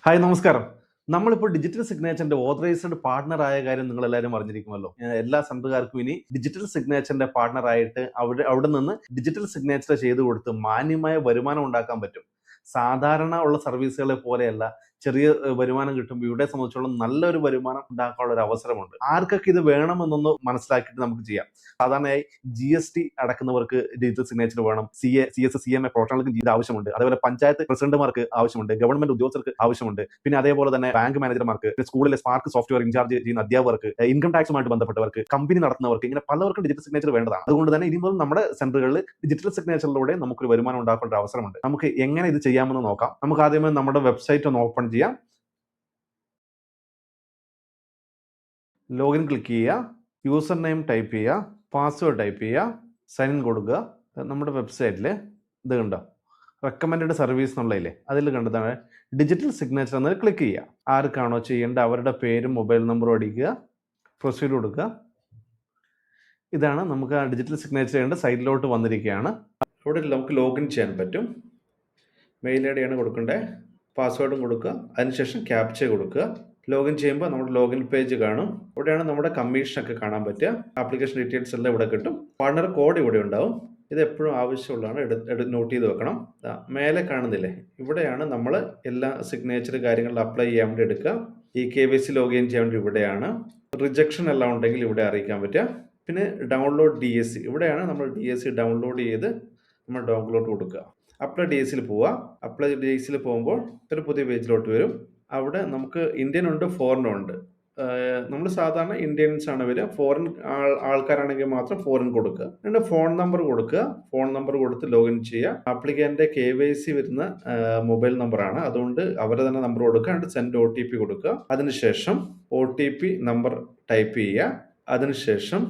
Hi നമസ്കാരം. നമ്മളിപ്പോൾ digital സിഗ്നേച്ചറിന്റെ authorised partner ആയ കാര്യം നിങ്ങളെല്ലാവരും അറിഞ്ഞിരിക്കുമല്ലോ. എല്ലാ സെൻട്രൽകാർക്കും ഇനി ഡിജിറ്റൽ സിഗ്നേച്ചറിന്റെ പാർട്ണർ ആയിട്ട് അവിടെ നിന്ന് ഡിജിറ്റൽ സിഗ്നേച്ചർ ചെയ്ത് കൊടുത്ത് മാന്യമായ വരുമാനം ഉണ്ടാക്കാൻ പറ്റും. സാധാരണ ഉള്ള സർവീസുകളെ പോലെയല്ല ചെറിയ വരുമാനം കിട്ടുമ്പോൾ ഇവിടെ സംബന്ധിച്ചോളം നല്ലൊരു വരുമാനം ഉണ്ടാക്കാനുള്ള ഒരു അവസരമുണ്ട്. ആർക്കൊക്കെ ഇത് വേണമെന്നൊന്ന് മനസ്സിലാക്കിയിട്ട് നമുക്ക് ചെയ്യാം. സാധാരണയായി GST അടക്കുന്നവർക്ക് ഡിജിറ്റൽ സിഗ്നേച്ചർ വേണം. CS, CMA പ്രൊഫഷണൽക്ക് ഇത് ആവശ്യമുണ്ട്. അതേപോലെ പഞ്ചായത്ത് പ്രസിഡന്റുമാർക്ക് ആവശ്യമുണ്ട്. ഗവൺമെന്റ് ഉദ്യോഗസ്ഥർക്ക് ആവശ്യമുണ്ട്. പിന്നെ അതേപോലെ തന്നെ ബാങ്ക് മാനേജർമാർക്ക്, സ്കൂളിലെ സ്പാർക്ക് സോഫ്റ്റ്വെയർ ഇൻചാർജ് ചെയ്യുന്ന അധ്യാപകർക്ക്, ഇൻകം ടാക്സുമായിട്ട് ബന്ധപ്പെട്ടവർക്ക്, കമ്പനി നടത്തുന്നവർക്ക്, ഇങ്ങനെ പലവർക്കും ഡിജിറ്റൽ സിഗ്നേച്ചർ വേണ്ടതാണ്. അതുകൊണ്ട് തന്നെ ഇനി മുതൽ നമ്മുടെ സെന്ററുകളിൽ ഡിജിറ്റൽ സിഗ്നേച്ചറിലൂടെ നമുക്കൊരു വരുമാനം ഉണ്ടാക്കേണ്ട ഒരു അവസരമുണ്ട്. നമുക്ക് എങ്ങനെ ഇത് ചെയ്യാമെന്ന് നോക്കാം. നമുക്ക് ആദ്യമേ നമ്മുടെ വെബ്സൈറ്റ് ഒന്ന് ഓപ്പൺ ചെയ്യാം. ലോഗിൻ ക്ലിക്ക് ചെയ്യുക, യൂസർ നെയിം ടൈപ്പ് ചെയ്യുക, പാസ്വേഡ് ടൈപ്പ് ചെയ്യുക, സൈൻ ഇൻ കൊടുക്കുക. നമ്മുടെ വെബ്സൈറ്റിൽ ഇത് കണ്ടോ, റെക്കമെൻഡഡ് സർവീസ് എന്നുള്ളതില്ലേ അതിൽ കണ്ടതാണ് ഡിജിറ്റൽ സിഗ്നേച്ചർ എന്നതിൽ ക്ലിക്ക് ചെയ്യുക. ആർക്കാണോ ചെയ്യേണ്ടത് അവരുടെ പേരും മൊബൈൽ നമ്പറും അടിക്കുക, പ്രൊസീഡ് കൊടുക്കുക. ഇതാണ് നമുക്ക് ആ ഡിജിറ്റൽ സിഗ്നേച്ചർ ചെയ്യേണ്ട സൈറ്റിലോട്ട് വന്നിരിക്കുകയാണ്. അവിടെ നമുക്ക് ലോഗിൻ ചെയ്യാൻ പറ്റും. മെയിൽ ID ആണ് കൊടുക്കേണ്ടത്, പാസ്വേഡും കൊടുക്കുക, അതിനുശേഷം ക്യാപ്ച കൊടുക്കുക. ലോഗിൻ ചെയ്യുമ്പോൾ നമ്മുടെ ലോഗിൻ പേജ് കാണും. ഇവിടെയാണ് നമ്മുടെ കമ്മീഷനൊക്കെ കാണാൻ പറ്റുക. ആപ്ലിക്കേഷൻ ഡീറ്റെയിൽസ് എല്ലാം ഇവിടെ കിട്ടും. പാർട്ണർ കോഡ് ഇവിടെ ഉണ്ടാവും. ഇത് എപ്പോഴും ആവശ്യമുള്ളതാണ്, നോട്ട് ചെയ്ത് വെക്കണം. മേലെ കാണുന്നില്ലേ, ഇവിടെയാണ് നമ്മൾ എല്ലാ സിഗ്നേച്ചർ കാര്യങ്ങളിൽ അപ്ലൈ ചെയ്യാൻ വേണ്ടി എടുക്കുക. ഈ KYC ലോഗിൻ ചെയ്യാൻ വേണ്ടി ഇവിടെയാണ്. റിജക്ഷൻ എല്ലാം ഉണ്ടെങ്കിൽ ഇവിടെ അറിയിക്കാൻ പറ്റുക. പിന്നെ ഡൗൺലോഡ് DSC, ഇവിടെയാണ് നമ്മൾ DSC ഡൗൺലോഡ് ചെയ്ത് നമ്മൾ ഡൗൺലോഡ് കൊടുക്കുക. അപ്ലൈ DSCയിൽ പോവുക. അപ്ലൈ DSCയിൽ പോകുമ്പോൾ ഒരു പുതിയ പേജിലോട്ട് വരും. അവിടെ നമുക്ക് ഇന്ത്യൻ ഉണ്ട്, ഫോറിനും ഉണ്ട്. നമ്മൾ സാധാരണ ഇന്ത്യൻസ് ആണ് വരിക. ഫോറിൻ ആൾക്കാരാണെങ്കിൽ മാത്രം ഫോറിൻ കൊടുക്കുക. രണ്ട് ഫോൺ നമ്പർ കൊടുക്കുക. ഫോൺ നമ്പർ കൊടുത്ത് ലോഗിൻ ചെയ്യുക. ആപ്ലിക്കൻ്റെ KYC വരുന്ന മൊബൈൽ നമ്പറാണ്, അതുകൊണ്ട് അവരെ തന്നെ നമ്പർ കൊടുക്കുക. എന്നിട്ട് സെൻഡ് OTP കൊടുക്കുക. അതിനുശേഷം OTP നമ്പർ ടൈപ്പ് ചെയ്യുക. അതിനുശേഷം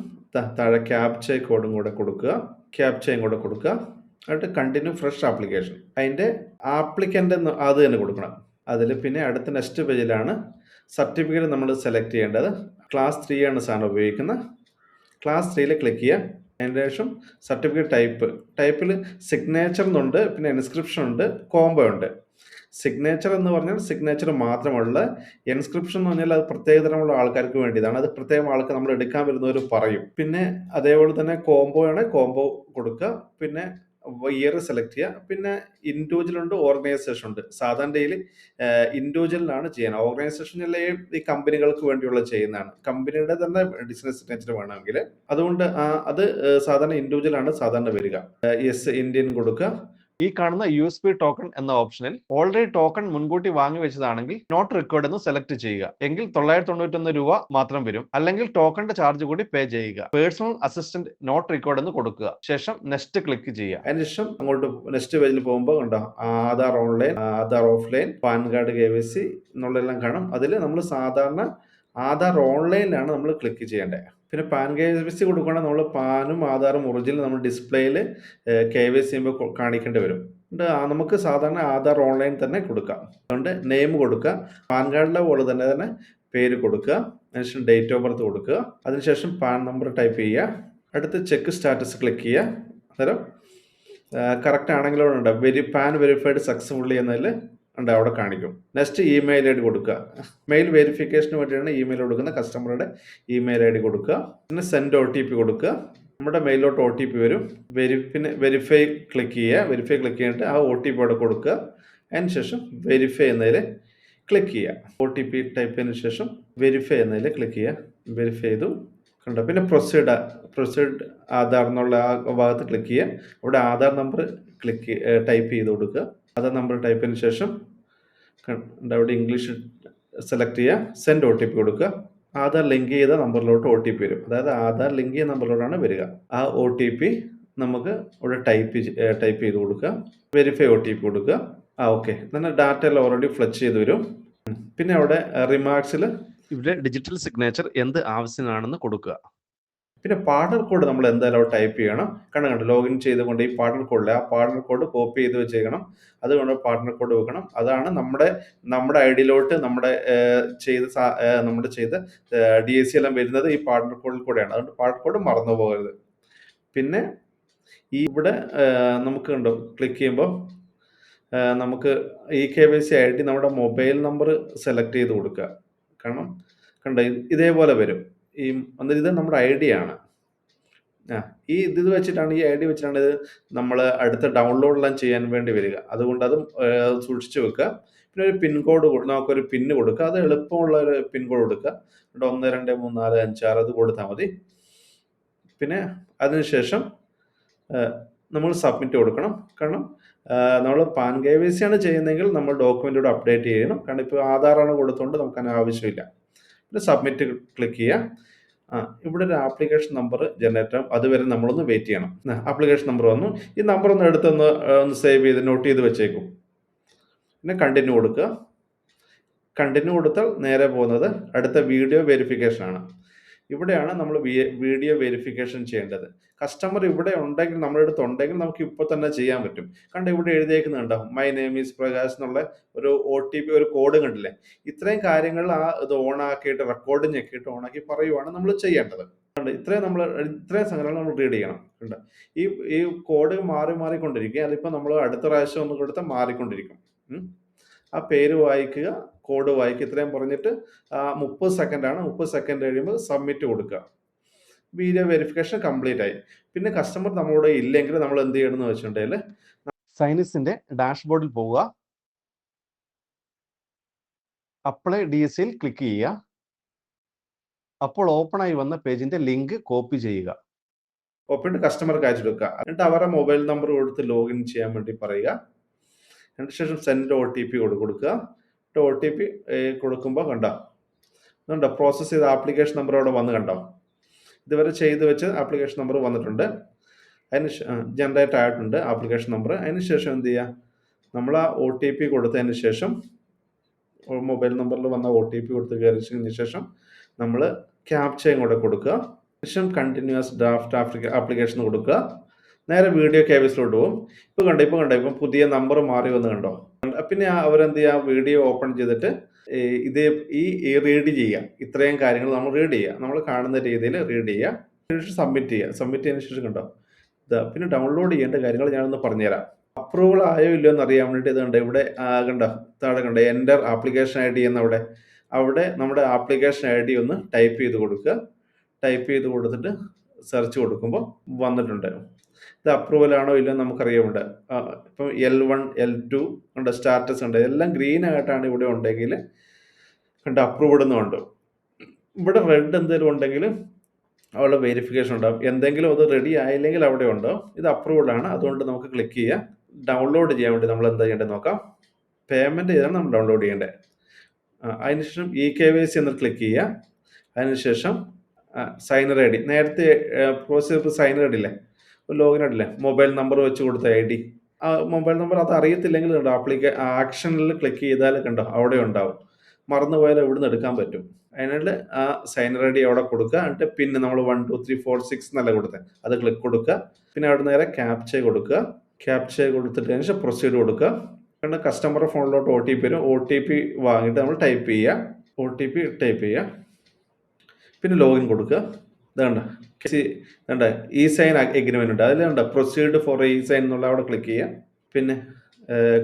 താഴെ ക്യാപ്ച കോഡും കൂടെ കൊടുക്കുക. ക്യാപ്ചയും കൂടെ കൊടുക്കുക. എന്നിട്ട് കണ്ടിന്യൂ ഫ്രഷ് ആപ്ലിക്കേഷൻ. അതിൻ്റെ ആപ്ലിക്കൻ്റ് അത് തന്നെ കൊടുക്കണം. അതിൽ പിന്നെ അടുത്ത നെക്സ്റ്റ് പേജിലാണ് സർട്ടിഫിക്കറ്റ് നമ്മൾ സെലക്ട് ചെയ്യേണ്ടത്. ക്ലാസ് 3 ആണ് സാധനം ഉപയോഗിക്കുന്നത്. ക്ലാസ് 3 ക്ലിക്ക് ചെയ്യുക. അതിന് ശേഷം സർട്ടിഫിക്കറ്റ് ടൈപ്പിൽ സിഗ്നേച്ചർ എന്നുണ്ട്, പിന്നെ ഇൻസ്ക്രിപ്ഷൻ ഉണ്ട്, കോംബോ ഉണ്ട്. സിഗ്നേച്ചർ എന്ന് പറഞ്ഞാൽ സിഗ്നേച്ചർ മാത്രമുള്ള, ഇൻസ്ക്രിപ്ഷൻ എന്ന് പറഞ്ഞാൽ അത് പ്രത്യേകതരമുള്ള ആൾക്കാർക്ക് വേണ്ടിയതാണ്. അത് പ്രത്യേകം ആൾക്ക് നമ്മൾ എടുക്കാൻ വരുന്നവർ പറയും. പിന്നെ അതേപോലെ തന്നെ കോംബോ ആണ്, കോംബോ കൊടുക്കുക. പിന്നെ ഇയർ സെലക്ട് ചെയ്യുക. പിന്നെ ഇൻഡിവിജ്വൽ ഉണ്ട്, ഓർഗനൈസേഷൻ ഉണ്ട്. സാധാരണ ഡെയിലി ഇൻഡിവിജ്വലിനാണ് ചെയ്യുന്നത്. ഓർഗനൈസേഷൻ ഈ കമ്പനികൾക്ക് വേണ്ടിയുള്ള ചെയ്യുന്നതാണ്. കമ്പനിയുടെ തന്നെ ബിസിനസ് സിഗ്നേച്ചർ വേണമെങ്കിൽ. അതുകൊണ്ട് അത് സാധാരണ ഇൻഡിവിജ്വൽ ആണ് സാധാരണ വരിക. യെസ് ഇന്ത്യൻ കൊടുക്കുക. ഈ കാണുന്ന USB ടോക്കൺ എന്ന ഓപ്ഷനിൽ ഓൾറെഡി ടോക്കൺ മുൻകൂട്ടി വാങ്ങി വെച്ചതാണെങ്കിൽ നോട്ട് റിക്വയർഡ് എന്ന് സെലക്ട് ചെയ്യുക. എങ്കിൽ 991 രൂപ മാത്രം വരും. അല്ലെങ്കിൽ ടോക്കണിന്റെ ചാർജ് കൂടി പേ ചെയ്യുക. പേഴ്സണൽ അസിസ്റ്റന്റ് നോട്ട് റിക്വയർഡ് എന്ന് കൊടുക്കുക. ശേഷം നെക്സ്റ്റ് ക്ലിക്ക് ചെയ്യുക. അതിനുശേഷം അങ്ങോട്ട് നെക്സ്റ്റ് പേജിൽ പോകുമ്പോൾ കണ്ടോ, Aadhaar online, Aadhaar offline, pan card KYC എന്നുള്ളതെല്ലാം കാണും. അതിൽ നമ്മൾ സാധാരണ ആധാർ ഓൺലൈനിലാണ് നമ്മൾ ക്ലിക്ക് ചെയ്യേണ്ടത്. പിന്നെ പാൻ KYC കൊടുക്കുകയാണെങ്കിൽ നമ്മൾ പാനും ആധാറും ഒറിജിനൽ നമ്മൾ ഡിസ്പ്ലേയിൽ KYC ചെയ്യുമ്പോൾ കാണിക്കേണ്ടി വരും. നമുക്ക് സാധാരണ ആധാർ ഓൺലൈൻ തന്നെ കൊടുക്കാം. അതുകൊണ്ട് നെയിം കൊടുക്കുക. പാൻ കാർഡിലെ പോലെ തന്നെ പേര് കൊടുക്കുക. അതിനുശേഷം ഡേറ്റ് ഓഫ് ബർത്ത് കൊടുക്കുക. അതിനുശേഷം പാൻ നമ്പർ ടൈപ്പ് ചെയ്യുക. അടുത്ത് ചെക്ക് സ്റ്റാറ്റസ് ക്ലിക്ക് ചെയ്യുക. അന്നേരം കറക്റ്റ് ആണെങ്കിലോ ഉണ്ട് പാൻ വെരിഫൈഡ് സക്സസ്ഫുള്ളി എന്നതിൽ ഉണ്ട്, അവിടെ കാണിക്കും. നെക്സ്റ്റ് ഇമെയിൽ ID കൊടുക്കുക. മെയിൽ വെരിഫിക്കേഷന് വേണ്ടിയാണ് ഇമെയിൽ കൊടുക്കുന്നത്. കസ്റ്റമറുടെ ഇമെയിൽ ID കൊടുക്കുക. പിന്നെ സെൻഡ് OTP കൊടുക്കുക. നമ്മുടെ മെയിലോട്ട് OTP വരും. പിന്നെ വെരിഫൈ ക്ലിക്ക് ചെയ്യുക. വെരിഫൈ ക്ലിക്ക് ചെയ്തിട്ട് ആ OTP അവിടെ കൊടുക്കുക. അതിന് ശേഷം വെരിഫൈ എന്നതിൽ ക്ലിക്ക് ചെയ്യുക. OTP ടൈപ്പ് ചെയ്തതിന് ശേഷം വെരിഫൈ എന്നതിൽ ക്ലിക്ക് ചെയ്യുക. വെരിഫൈ ചെയ്തു കണ്ടോ. പിന്നെ പ്രൊസീഡ് ആധാർ എന്നുള്ള ആ ഭാഗത്ത് ക്ലിക്ക് ചെയ്യുക. അവിടെ ആധാർ നമ്പർ ടൈപ്പ് ചെയ്ത് കൊടുക്കുക. ആധാർ നമ്പർ ടൈപ്പ് ചെയ്തതിന് ശേഷം അവിടെ ഇംഗ്ലീഷ് സെലക്ട് ചെയ്യുക. സെൻഡ് OTP കൊടുക്കുക. ആധാർ ലിങ്ക് ചെയ്ത നമ്പറിലോട്ട് OTP വരും. അതായത് ആധാർ ലിങ്ക് ചെയ്ത നമ്പറിലോട്ടാണ് വരിക. ആ OTP നമുക്ക് ഇവിടെ ടൈപ്പ് ചെയ്ത് കൊടുക്കുക. വെരിഫൈ OTP കൊടുക്കുക. ഓക്കെ, എന്നാൽ ഡാറ്റ എല്ലാം ഓൾറെഡി ഫ്ലച്ച് ചെയ്ത് വരും. പിന്നെ അവിടെ റിമാർക്സിൽ ഇവിടെ ഡിജിറ്റൽ സിഗ്നേച്ചർ എന്ത് ആവശ്യമാണെന്ന് കൊടുക്കുക. പിന്നെ പാർട്ണർ കോഡ് നമ്മൾ എന്തായാലും ടൈപ്പ് ചെയ്യണം. കണ്ടോ, ലോഗിൻ ചെയ്തുകൊണ്ട് ഈ പാർട്ണർ കോഡിലെ ആ പാർട്ണർ കോഡ് കോപ്പി ചെയ്ത് വെച്ചേക്കണം. അതുകൊണ്ട് പാർട്ണർ കോഡ് വെക്കണം. അതാണ് നമ്മുടെ ഐഡിയിലോട്ട് നമ്മുടെ ചെയ്ത DSC എല്ലാം വരുന്നത് ഈ പാർട്ണർ കോഡിൽ കൂടെയാണ്. അതുകൊണ്ട് പാർട്ണർ കോഡ് മറന്നു പോകരുത്. പിന്നെ ഇവിടെ നമുക്ക് കണ്ടോ, ക്ലിക്ക് ചെയ്യുമ്പോൾ നമുക്ക് KYC ID നമ്മുടെ മൊബൈൽ നമ്പർ സെലക്ട് ചെയ്ത് കൊടുക്കുക. കാരണം കണ്ടോ ഇതേപോലെ വരും. അന്നേരം ഇത് നമ്മുടെ ID ആണ്. ഇത് വെച്ചിട്ടാണ് ഈ ID വെച്ചിട്ടാണ് ഇത് നമ്മൾ അടുത്ത ഡൗൺലോഡെല്ലാം ചെയ്യാൻ വേണ്ടി വരിക. അതുകൊണ്ട് അതും സൂക്ഷിച്ചു വെക്കുക. പിന്നെ ഒരു പിൻ കോഡ് നമുക്കൊരു പിന്ന് കൊടുക്കുക. അത് എളുപ്പമുള്ള ഒരു പിൻ കോഡ് കൊടുക്കുക. 1 2 3 4 5 6 അത് കൊടുത്താൽ മതി. പിന്നെ അതിനുശേഷം നമ്മൾ സബ്മിറ്റ് കൊടുക്കണം. കാരണം നമ്മൾ പാൻ KYC ആണ് ചെയ്യുന്നതെങ്കിൽ നമ്മൾ ഡോക്യുമെൻ്റ് അപ്ഡേറ്റ് ചെയ്യണം. കാരണം ഇപ്പോൾ ആധാറാണ് കൊടുത്തുകൊണ്ട് നമുക്ക് അതിന് ആവശ്യമില്ല. പിന്നെ സബ്മിറ്റ് ക്ലിക്ക് ചെയ്യുക. ഇവിടെ ഒരു ആപ്ലിക്കേഷൻ നമ്പർ ജനറേറ്റ് ആകും. അതുവരെ നമ്മളൊന്ന് വെയിറ്റ് ചെയ്യണം. ആപ്ലിക്കേഷൻ നമ്പർ വന്നു. ഈ നമ്പർ ഒന്ന് എടുത്തൊന്ന് സേവ് ചെയ്ത് നോട്ട് ചെയ്ത് വെച്ചേക്കും. പിന്നെ കണ്ടിന്യൂ കൊടുക്കുക. കണ്ടിന്യൂ കൊടുത്താൽ നേരെ പോകുന്നത് അടുത്ത വീഡിയോ വെരിഫിക്കേഷൻ ആണ്. ഇവിടെയാണ് നമ്മൾ വീഡിയോ വെരിഫിക്കേഷൻ ചെയ്യേണ്ടത്. കസ്റ്റമർ ഇവിടെ ഉണ്ടെങ്കിൽ നമ്മുടെ അടുത്ത് ഉണ്ടെങ്കിൽ നമുക്ക് ഇപ്പോൾ തന്നെ ചെയ്യാൻ പറ്റും. കണ്ട് ഇവിടെ എഴുതിയേക്കുന്നുണ്ടാവും മൈ നെയിം ഈസ് പ്രകാശ് എന്നുള്ള ഒരു OTP ഒരു കോഡ് കണ്ടില്ലേ. ഇത്രയും കാര്യങ്ങൾ ഇത് ഓണാക്കിയിട്ട് റെക്കോർഡ് ഞെക്കിയിട്ട് ഓണാക്കി പറയുവാണ് നമ്മൾ ചെയ്യേണ്ടത്. ഇത്രയും സംഗതികൾ നമ്മൾ റീഡ് ചെയ്യണം. ഉണ്ട് ഈ കോഡ് മാറിക്കൊണ്ടിരിക്കുക. അതിപ്പോൾ നമ്മൾ അടുത്ത പ്രാവശ്യം ഒന്ന് കൊടുത്താൽ മാറിക്കൊണ്ടിരിക്കും. ആ പേര് വായിക്കുക, കോഡ് വായിക്കുക. ഇത്രയും പറഞ്ഞിട്ട് 30 സെക്കൻഡാണ്. 30 സെക്കൻഡ് കഴിയുമ്പോൾ സബ്മിറ്റ് കൊടുക്കുക. വീഡിയോ വെരിഫിക്കേഷൻ കംപ്ലീറ്റ് ആയി. പിന്നെ കസ്റ്റമർ നമ്മളോട് ഇല്ലെങ്കിൽ നമ്മൾ എന്ത് ചെയ്യണമെന്ന് വെച്ചിട്ടുണ്ടെങ്കിൽ സൈനിസിന്റെ ഡാഷ്ബോർഡിൽ പോവുക. അപ്ലൈ DSL ക്ലിക്ക് ചെയ്യുക. അപ്പോൾ ഓപ്പൺ ആയി വന്ന പേജിന്റെ ലിങ്ക് കോപ്പി ചെയ്യുക. കോപ്പി ചെയ്ത് കസ്റ്റമർക്ക് അയച്ചു കൊടുക്കുക. എന്നിട്ട് അവരുടെ മൊബൈൽ നമ്പർ കൊടുത്ത് ലോഗിൻ ചെയ്യാൻ വേണ്ടി പറയുക. അതിനുശേഷം സെൻഡ് OTP കൊടുക്കുക. OTP കൊടുക്കുമ്പോൾ കണ്ടോ പ്രോസസ്സ് ചെയ്ത ആപ്ലിക്കേഷൻ നമ്പർ അവിടെ വന്ന് കണ്ടോ. ഇതുവരെ ചെയ്ത് വെച്ച് ആപ്ലിക്കേഷൻ നമ്പർ വന്നിട്ടുണ്ട്. അതിന് ജനറേറ്റ് ആയിട്ടുണ്ട് ആപ്ലിക്കേഷൻ നമ്പർ. അതിന് ശേഷം എന്ത് ചെയ്യുക, നമ്മൾ ആ OTP കൊടുത്തതിന് ശേഷം മൊബൈൽ നമ്പറിൽ വന്ന OTP കൊടുത്ത് കയറിച്ചതിന് ശേഷം നമ്മൾ ക്യാപ്ചയും കൂടെ കൊടുക്കുക. ശേഷം കണ്ടിന്യൂസ് ഡ്രാഫ്റ്റ് ആപ്ലിക്കേഷൻ കൊടുക്കുക. നേരെ വീഡിയോ KYCയിലോട്ട് പോകും. ഇപ്പം പുതിയ നമ്പർ മാറി വന്ന് കണ്ടോ. പിന്നെ അവരെന്ത് ചെയ്യുക, വീഡിയോ ഓപ്പൺ ചെയ്തിട്ട് റീഡ് ചെയ്യുക. ഇത്രയും കാര്യങ്ങൾ നമ്മൾ റീഡ് ചെയ്യുക. നമ്മൾ കാണുന്ന രീതിയിൽ റീഡ് ചെയ്യുക. ശേഷം സബ്മിറ്റ് ചെയ്യുക. സബ്മിറ്റ് ചെയ്തതിന് ശേഷം കണ്ടോ പിന്നെ ഡൗൺലോഡ് ചെയ്യേണ്ട കാര്യങ്ങൾ ഞാനൊന്ന് പറഞ്ഞുതരാം. അപ്രൂവൽ ആയോ ഇല്ലയോ എന്ന് അറിയാൻ വേണ്ടിയിട്ട് ഇത് ഇവിടെ താഴെ എൻ്റർ ആപ്ലിക്കേഷൻ ID അവിടെ നമ്മുടെ ആപ്ലിക്കേഷൻ ID ഒന്ന് ടൈപ്പ് ചെയ്ത് കൊടുക്കുക. ടൈപ്പ് ചെയ്ത് കൊടുത്തിട്ട് സെർച്ച് കൊടുക്കുമ്പോൾ വന്നിട്ടുണ്ട്. ഇത് അപ്രൂവൽ ആണോ ഇല്ലയോ നമുക്കറിയാമുണ്ട്. ഇപ്പം L1 L2 സ്റ്റാറ്റസ് ഉണ്ട്. എല്ലാം ഗ്രീൻ ആയിട്ടാണ് ഇവിടെ ഉണ്ടെങ്കിൽ അപ്രൂവ്ഡ് എന്നുണ്ട്. ഇവിടെ റെഡ് എന്തെങ്കിലും ഉണ്ടെങ്കിൽ അവിടെ വെരിഫിക്കേഷൻ ഉണ്ടാവും. എന്തെങ്കിലും അത് റെഡി ആയില്ലെങ്കിൽ അവിടെ ഉണ്ടാവും. ഇത് അപ്രൂവ്ഡ് ആണ്. അതുകൊണ്ട് നമുക്ക് ക്ലിക്ക് ചെയ്യാം. ഡൗൺലോഡ് ചെയ്യാൻ വേണ്ടി നമ്മൾ എന്താ ചെയ്യേണ്ടത് നോക്കാം. പേയ്മെൻറ്റ് ചെയ്താണ് നമ്മൾ ഡൗൺലോഡ് ചെയ്യേണ്ടത്. അതിനുശേഷം KYC എന്ന് ക്ലിക്ക് ചെയ്യുക. അതിനുശേഷം സൈനർ ID നേരത്തെ പ്രോസസ് സൈനർ ID ഇല്ലേ, ലോഗിൻ ID ഇല്ലേ, മൊബൈൽ നമ്പർ വെച്ച് കൊടുത്ത ID. മൊബൈൽ നമ്പർ അത് അറിയത്തില്ലെങ്കിൽ ആക്ഷനിൽ ക്ലിക്ക് ചെയ്താൽ കണ്ടോ അവിടെ ഉണ്ടാവും. മറന്നുപോയാൽ ഇവിടുന്ന് എടുക്കാൻ പറ്റും. അതിനായിട്ട് ആ സൈനർ ID അവിടെ കൊടുക്കുക. എന്നിട്ട് പിന്നെ നമ്മൾ 1 2 3 4 6 എന്നല്ല കൊടുത്തത്, അത് ക്ലിക്ക് കൊടുക്കുക. പിന്നെ അവിടെ നേരെ ക്യാപ്ച കൊടുക്കുക. ക്യാപ്ച കൊടുത്തിട്ട് ശേഷം പ്രൊസീഡ് കൊടുക്കുക. പിന്നെ കസ്റ്റമറുടെ ഫോണിലോട്ട് OTP വരും. OTP വാങ്ങിയിട്ട് നമ്മൾ ടൈപ്പ് ചെയ്യുക. OTP ടൈപ്പ് ചെയ്യുക. പിന്നെ ലോഗിൻ കൊടുക്കുക. ഇതുണ്ട് E-സൈൻ എഗ്രിമെൻ്റ് ഉണ്ട്. അതിൽ പ്രൊസീഡ് ഫോർ E-സൈൻ എന്നുള്ള അവിടെ ക്ലിക്ക് ചെയ്യുക. പിന്നെ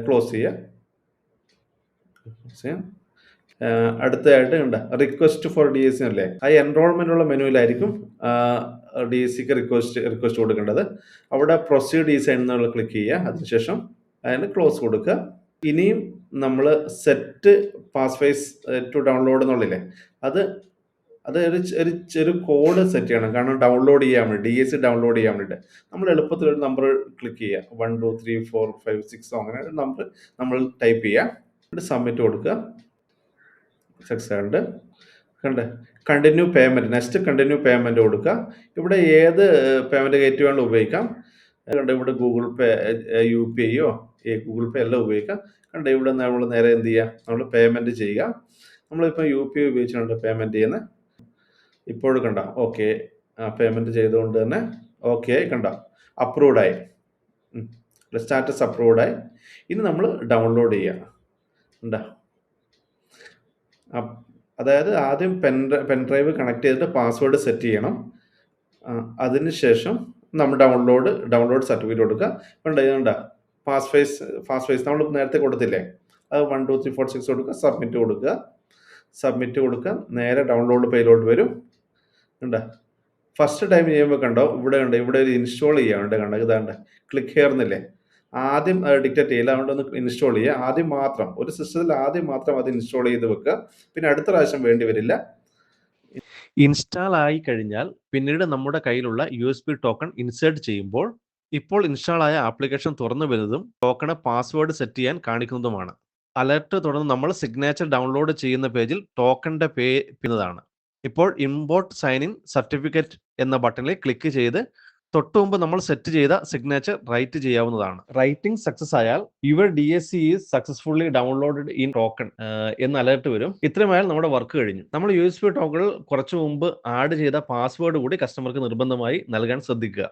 ക്ലോസ് ചെയ്യുക. അടുത്തതായിട്ട് റിക്വസ്റ്റ് ഫോർ DSC അല്ലേ, ആ എൻറോൾമെൻ്റ് ഉള്ള മെനുവിലായിരിക്കും DSCക്ക് റിക്വസ്റ്റ് കൊടുക്കേണ്ടത്. അവിടെ പ്രൊസീഡ് E-സൈൻ എന്നുള്ള ക്ലിക്ക് ചെയ്യുക. അതിനുശേഷം അതിന് ക്ലോസ് കൊടുക്കുക. ഇനിയും നമ്മൾ സെറ്റ് പാസ്വേസ് ടു ഡൗൺലോഡ് എന്നുള്ളില്ലേ, അത് ഒരു കോഡ് സെറ്റ് ചെയ്യണം. കാരണം ഡൗൺലോഡ് ചെയ്യാൻ വേണ്ടി DSC ഡൗൺലോഡ് ചെയ്യാൻ വേണ്ടിയിട്ട് നമ്മൾ എളുപ്പത്തിൽ ഒരു നമ്പർ ക്ലിക്ക് ചെയ്യുക. 1 2 3 4 5 6 അങ്ങനെ ഒരു നമ്പർ നമ്മൾ ടൈപ്പ് ചെയ്യുക. എന്നിട്ട് സബ്മിറ്റ് കൊടുക്കുക. Success continue payment. Next continue payment കൊടുക്കുക. ഇവിടെ ഏത് പേയ്മെൻറ്റ് ഗേറ്റ് വേണമെങ്കിലും ഉപയോഗിക്കാം. ഇവിടെ ഗൂഗിൾ പേ, UPI ഗൂഗിൾ പേ എല്ലാം ഉപയോഗിക്കാം. ഇവിടെ നമ്മൾ നേരെ എന്ത് ചെയ്യുക, നമ്മൾ പേയ്മെൻറ്റ് ചെയ്യുക. നമ്മളിപ്പോൾ UPI ഉപയോഗിച്ചുകൊണ്ട് പേയ്മെൻറ്റ് ചെയ്യുന്നത്. ഇപ്പോഴും ഓക്കെ പേയ്മെൻറ്റ് ചെയ്തുകൊണ്ട് തന്നെ ഓക്കെ അപ്രൂവ്ഡായി. സ്റ്റാറ്റസ് അപ്രൂവ്ഡായി. ഇനി നമ്മൾ ഡൗൺലോഡ് ചെയ്യുക. അതായത് ആദ്യം പെൻഡ്രൈവ് കണക്ട് ചെയ്തിട്ട് പാസ്വേഡ് സെറ്റ് ചെയ്യണം. അതിനുശേഷം നമ്മൾ ഡൗൺലോഡ് സർട്ടിഫിക്കറ്റ് കൊടുക്കുക. ഫാസ്റ്റ് ഫേസ് നമ്മൾ നേരത്തെ കൊടുത്തില്ലേ, അത് 1 2 3 4 6 കൊടുക്കുക, സബ്മിറ്റ് കൊടുക്കുക, നേരെ ഡൗൺലോഡ് പേയിലോട്ട് വരും. കണ്ട ഫസ്റ്റ് ടൈം ചെയ്യുമ്പോൾ കണ്ടോ ഇവിടെ ഒരു ഇൻസ്റ്റാൾ ചെയ്യാറുണ്ട്, കണ്ടോ ഇതാണ്ട് ക്ലിക്ക് ചെയ്യുന്നില്ലേ, ആദ്യം ഡിക്റ്റേറ്റ് ചെയ്യില്ല, അതുകൊണ്ട് ഒന്ന് ഇൻസ്റ്റാൾ ചെയ്യുക. ആദ്യം മാത്രം ഒരു സിസ്റ്റത്തിൽ ആദ്യം മാത്രം അത് ഇൻസ്റ്റാൾ ചെയ്ത് വെക്കുക, പിന്നെ അടുത്ത പ്രാവശ്യം വേണ്ടി വരില്ല. ഇൻസ്റ്റാൾ ആയി കഴിഞ്ഞാൽ പിന്നീട് നമ്മുടെ കയ്യിലുള്ള USB ടോക്കൺ ഇൻസേർട്ട് ചെയ്യുമ്പോൾ ഇപ്പോൾ ഇൻസ്റ്റാൾ ആയ ആപ്ലിക്കേഷൻ തുറന്നു വരുന്നതും ടോക്കണ് പാസ്വേഡ് സെറ്റ് ചെയ്യാൻ കാണിക്കുന്നതുമാണ്. അലർട്ട് തുടർന്ന് നമ്മൾ സിഗ്നേച്ചർ ഡൗൺലോഡ് ചെയ്യുന്ന പേജിൽ ടോക്കണിന്റെ പേരുന്നതാണ്. ഇപ്പോൾ ഇമ്പോർട്ട് സൈൻ ഇൻ സർട്ടിഫിക്കറ്റ് എന്ന ബട്ടണിൽ ക്ലിക്ക് ചെയ്ത് തൊട്ടു മുമ്പ് നമ്മൾ സെറ്റ് ചെയ്ത സിഗ്നേച്ചർ റൈറ്റ് ചെയ്യാവുന്നതാണ്. റൈറ്റിംഗ് സക്സസ് ആയാൽ your DSC is successfully downloaded in token എന്ന് അലർട്ട് വരും. ഇത്രയുമായാൽ നമ്മുടെ വർക്ക് കഴിഞ്ഞു. നമ്മൾ USB ടോക്കണിൽ കുറച്ചു മുമ്പ് ആഡ് ചെയ്ത പാസ്വേഡ് കൂടി കസ്റ്റമർക്ക് നിർബന്ധമായി നൽകാൻ ശ്രദ്ധിക്കുക.